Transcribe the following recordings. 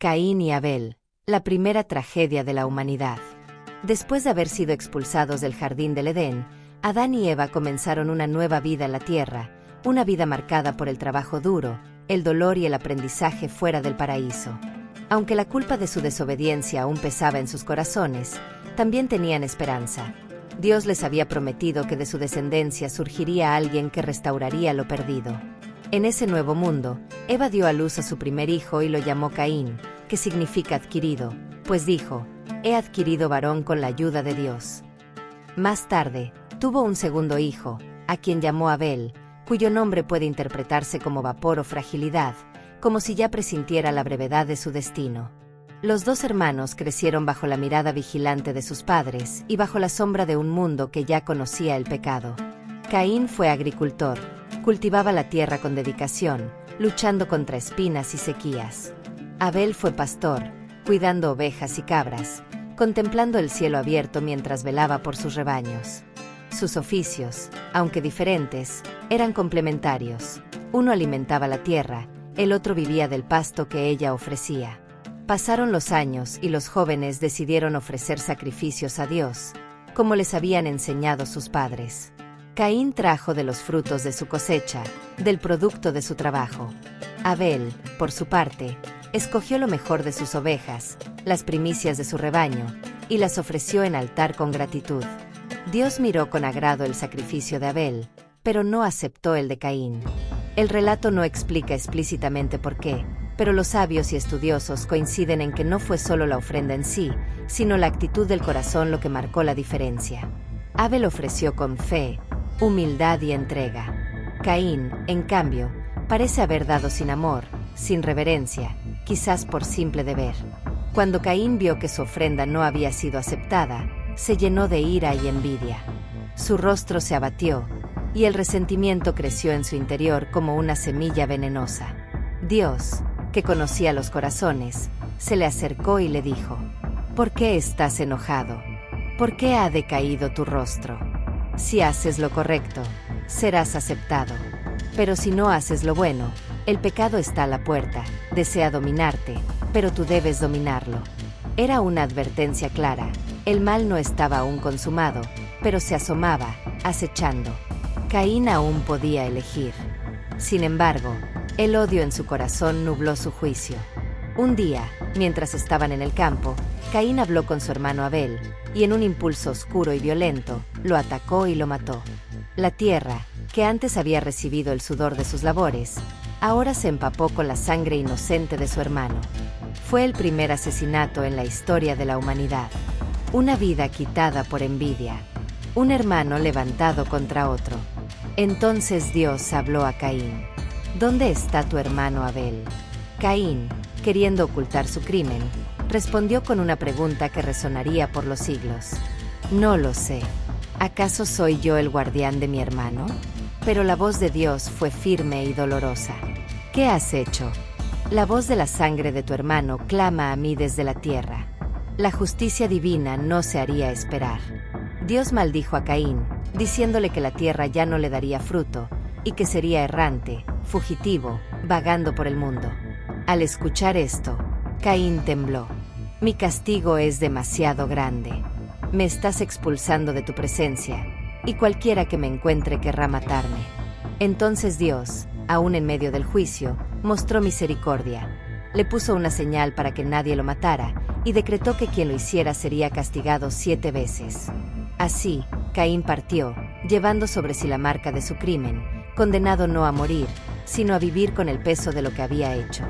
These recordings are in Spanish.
Caín y Abel, la primera tragedia de la humanidad. Después de haber sido expulsados del jardín del Edén, Adán y Eva comenzaron una nueva vida en la tierra, una vida marcada por el trabajo duro, el dolor y el aprendizaje fuera del paraíso. Aunque la culpa de su desobediencia aún pesaba en sus corazones, también tenían esperanza. Dios les había prometido que de su descendencia surgiría alguien que restauraría lo perdido. En ese nuevo mundo, Eva dio a luz a su primer hijo y lo llamó Caín, que significa adquirido, pues dijo: he adquirido varón con la ayuda de Dios. Más tarde, tuvo un segundo hijo, a quien llamó Abel, cuyo nombre puede interpretarse como vapor o fragilidad, como si ya presintiera la brevedad de su destino. Los dos hermanos crecieron bajo la mirada vigilante de sus padres y bajo la sombra de un mundo que ya conocía el pecado. Caín fue agricultor, cultivaba la tierra con dedicación, luchando contra espinas y sequías. Abel fue pastor, cuidando ovejas y cabras, contemplando el cielo abierto mientras velaba por sus rebaños. Sus oficios, aunque diferentes, eran complementarios. Uno alimentaba la tierra, el otro vivía del pasto que ella ofrecía. Pasaron los años y los jóvenes decidieron ofrecer sacrificios a Dios, como les habían enseñado sus padres. Caín trajo de los frutos de su cosecha, del producto de su trabajo. Abel, por su parte, escogió lo mejor de sus ovejas, las primicias de su rebaño, y las ofreció en altar con gratitud. Dios miró con agrado el sacrificio de Abel, pero no aceptó el de Caín. El relato no explica explícitamente por qué, pero los sabios y estudiosos coinciden en que no fue solo la ofrenda en sí, sino la actitud del corazón lo que marcó la diferencia. Abel ofreció con fe, humildad y entrega. Caín, en cambio, parece haber dado sin amor, sin reverencia, quizás por simple deber. Cuando Caín vio que su ofrenda no había sido aceptada, se llenó de ira y envidia. Su rostro se abatió, y el resentimiento creció en su interior como una semilla venenosa. Dios, que conocía los corazones, se le acercó y le dijo: ¿por qué estás enojado? ¿Por qué ha decaído tu rostro? Si haces lo correcto, serás aceptado. Pero si no haces lo bueno, el pecado está a la puerta, desea dominarte, pero tú debes dominarlo. Era una advertencia clara. El mal no estaba aún consumado, pero se asomaba, acechando. Caín aún podía elegir. Sin embargo, el odio en su corazón nubló su juicio. Un día, mientras estaban en el campo, Caín habló con su hermano Abel, y en un impulso oscuro y violento, lo atacó y lo mató. La tierra, que antes había recibido el sudor de sus labores, ahora se empapó con la sangre inocente de su hermano. Fue el primer asesinato en la historia de la humanidad. Una vida quitada por envidia. Un hermano levantado contra otro. Entonces Dios habló a Caín: ¿dónde está tu hermano Abel? Caín, queriendo ocultar su crimen, respondió con una pregunta que resonaría por los siglos: no lo sé. ¿Acaso soy yo el guardián de mi hermano? Pero la voz de Dios fue firme y dolorosa. ¿Qué has hecho? La voz de la sangre de tu hermano clama a mí desde la tierra. La justicia divina no se haría esperar. Dios maldijo a Caín, diciéndole que la tierra ya no le daría fruto, y que sería errante, fugitivo, vagando por el mundo. Al escuchar esto, Caín tembló. Mi castigo es demasiado grande. Me estás expulsando de tu presencia, y cualquiera que me encuentre querrá matarme. Entonces Dios, aún en medio del juicio, mostró misericordia. Le puso una señal para que nadie lo matara, y decretó que quien lo hiciera sería castigado 7 veces. Así, Caín partió, llevando sobre sí la marca de su crimen, condenado no a morir, sino a vivir con el peso de lo que había hecho.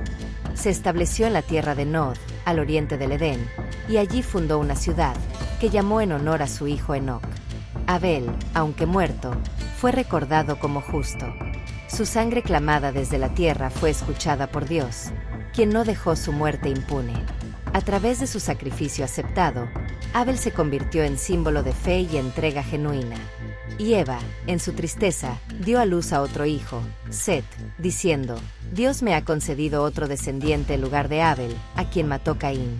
Se estableció en la tierra de Nod, al oriente del Edén, y allí fundó una ciudad, que llamó en honor a su hijo Enoc. Abel, aunque muerto, fue recordado como justo. Su sangre clamada desde la tierra fue escuchada por Dios, quien no dejó su muerte impune. A través de su sacrificio aceptado, Abel se convirtió en símbolo de fe y entrega genuina. Y Eva, en su tristeza, dio a luz a otro hijo, Set, diciendo: Dios me ha concedido otro descendiente en lugar de Abel, a quien mató Caín.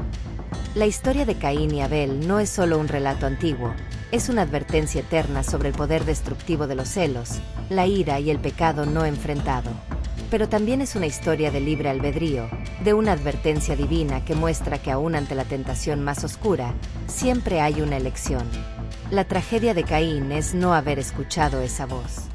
La historia de Caín y Abel no es solo un relato antiguo, es una advertencia eterna sobre el poder destructivo de los celos, la ira y el pecado no enfrentado. pero también es una historia de libre albedrío, de una advertencia divina que muestra que aún ante la tentación más oscura, siempre hay una elección. La tragedia de Caín es no haber escuchado esa voz.